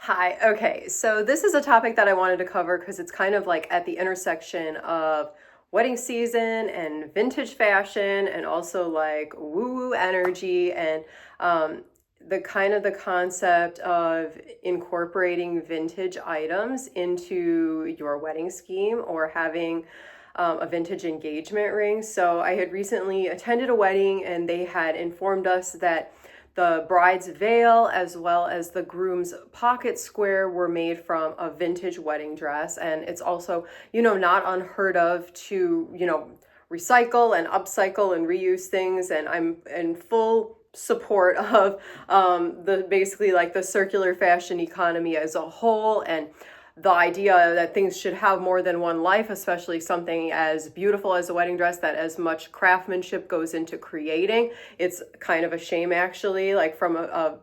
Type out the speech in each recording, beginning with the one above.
Hi, okay, so this is a topic that I wanted to cover because it's kind of like at the intersection of wedding season and vintage fashion and also like woo-woo energy and um, the concept of incorporating vintage items into your wedding scheme or having a vintage engagement ring. So I had recently attended a wedding and they had informed us that the bride's veil as well as the groom's pocket square were made from a vintage wedding dress. And it's also, not unheard of to, recycle and upcycle and reuse things. And I'm in full support of the basically like the circular fashion economy as a whole, and the idea that things should have more than one life, especially something as beautiful as a wedding dress that as much craftsmanship goes into creating. It's kind of a shame, actually, like from a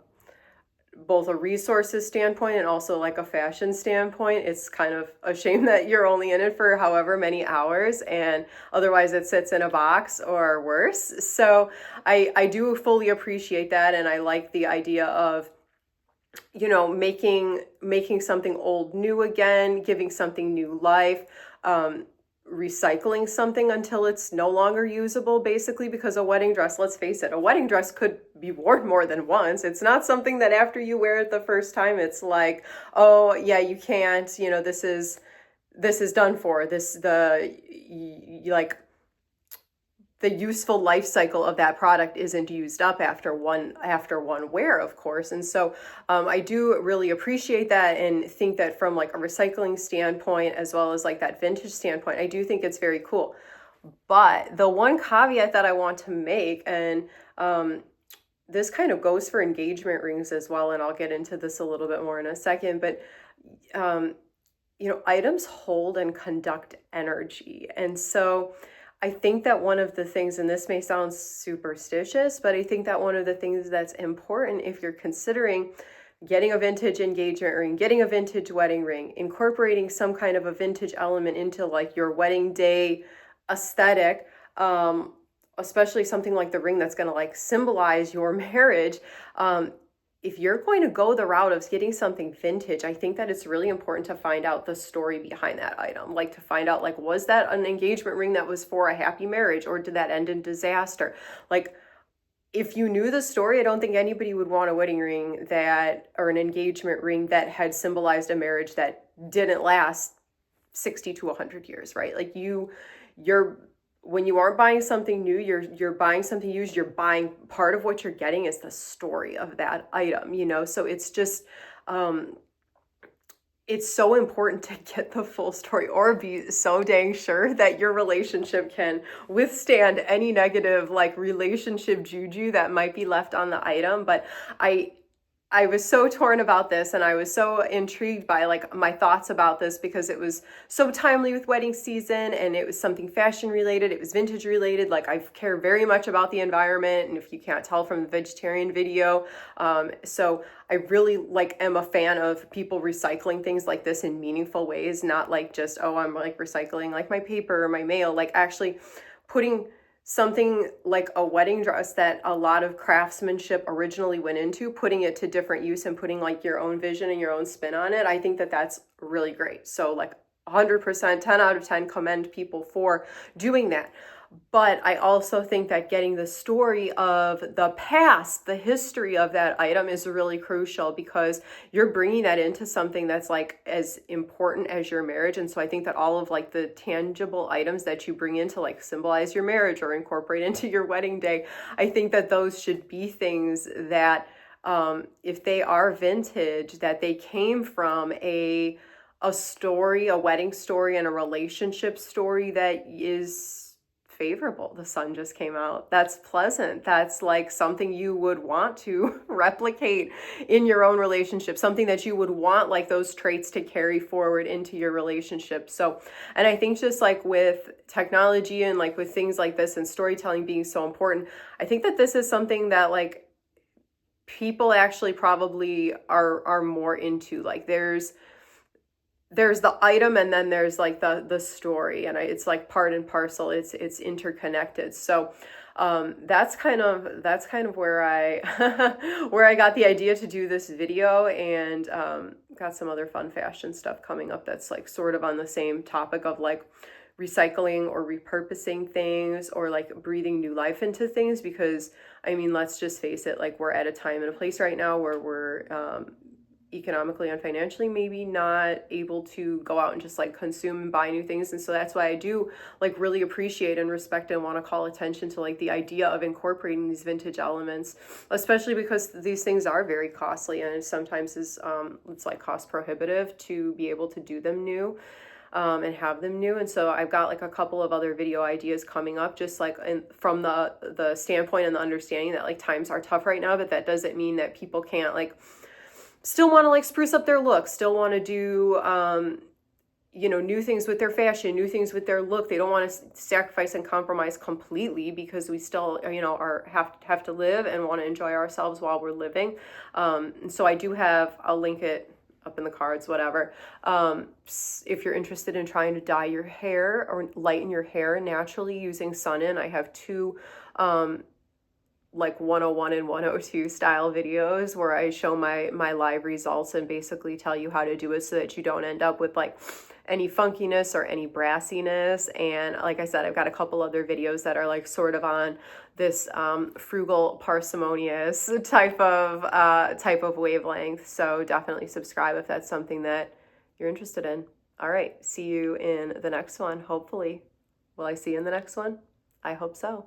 both a resources standpoint and also like a fashion standpoint. It's kind of a shame that you're only in it for however many hours and otherwise it sits in a box or worse. So I do fully appreciate that, and I like the idea of making something old new again, giving something new life, recycling something until it's no longer usable, basically, because a wedding dress, let's face it, a wedding dress could be worn more than once. It's not something that after you wear it the first time, it's like, oh yeah, you can't, this is done for this, like the useful life cycle of that product isn't used up after one wear, of course. And so I do really appreciate that and think that from like a recycling standpoint as well as like that vintage standpoint, I do think it's very cool. But the one caveat that I want to make, and this kind of goes for engagement rings as well, and I'll get into this a little bit more in a second, but items hold and conduct energy. And so I think that one of the things, and this may sound superstitious, but I think that one of the things that's important if you're considering getting a vintage engagement ring, getting a vintage wedding ring, incorporating some kind of a vintage element into like your wedding day aesthetic, especially something like the ring that's going to like symbolize your marriage. If you're going to go the route of getting something vintage, I think that it's really important to find out the story behind that item. Like to find out, like, was that an engagement ring that was for a happy marriage, or did that end in disaster? Like, if you knew the story, I don't think anybody would want a wedding ring or an engagement ring that had symbolized a marriage that didn't last 60 to 100 years, right? Like you're when you aren't buying something new, you're buying something used. You're buying, part of what you're getting is the story of that item, so it's just it's so important to get the full story, or be so dang sure that your relationship can withstand any negative like relationship juju that might be left on the item. But I was so torn about this, and I was so intrigued by like my thoughts about this because it was so timely with wedding season, and it was something fashion related, it was vintage related. Like I care very much about the environment, and if you can't tell from the vegetarian video, so I really like am a fan of people recycling things like this in meaningful ways, not like just, oh, I'm like recycling like my paper or my mail, like actually putting something like a wedding dress that a lot of craftsmanship originally went into, putting it to different use and putting like your own vision and your own spin on it. I think that that's really great. So like 100%, 10 out of 10 commend people for doing that. But I also think that getting the story of the past, the history of that item is really crucial, because you're bringing that into something that's like as important as your marriage. And so I think that all of like the tangible items that you bring in to like symbolize your marriage or incorporate into your wedding day, I think that those should be things that if they are vintage, that they came from a story, a wedding story and a relationship story that is favorable. The sun just came out. That's pleasant. That's like something you would want to replicate in your own relationship, something that you would want like those traits to carry forward into your relationship. So, and I think just like with technology and like with things like this and storytelling being so important, I think that this is something that like people actually probably are more into. Like there's the item, and then there's like the story, and it's like part and parcel. It's interconnected. So that's kind of where I where I got the idea to do this video. And got some other fun fashion stuff coming up that's like sort of on the same topic of like recycling or repurposing things or like breathing new life into things. Because I mean, let's just face it, like we're at a time and a place right now where we're economically and financially maybe not able to go out and just like consume and buy new things. And so that's why I do like really appreciate and respect and want to call attention to like the idea of incorporating these vintage elements, especially because these things are very costly and sometimes is it's like cost prohibitive to be able to do them new. And have them new. And so I've got like a couple of other video ideas coming up, just like from the standpoint and the understanding that like times are tough right now, but that doesn't mean that people can't like still want to like spruce up their look, still want to do you know, new things with their fashion, new things with their look. They don't want to sacrifice and compromise completely because we still, you know, have to live and want to enjoy ourselves while we're living. And so I do have, I'll link it up in the cards, whatever. If you're interested in trying to dye your hair or lighten your hair naturally using Sun-In, I have two like 101 and 102 style videos where I show my live results and basically tell you how to do it so that you don't end up with like any funkiness or any brassiness. And like I said, I've got a couple other videos that are like sort of on this frugal, parsimonious type of wavelength. So definitely subscribe if that's something that you're interested in. All right, see you in the next one, hopefully. Will I see you in the next one? I hope so.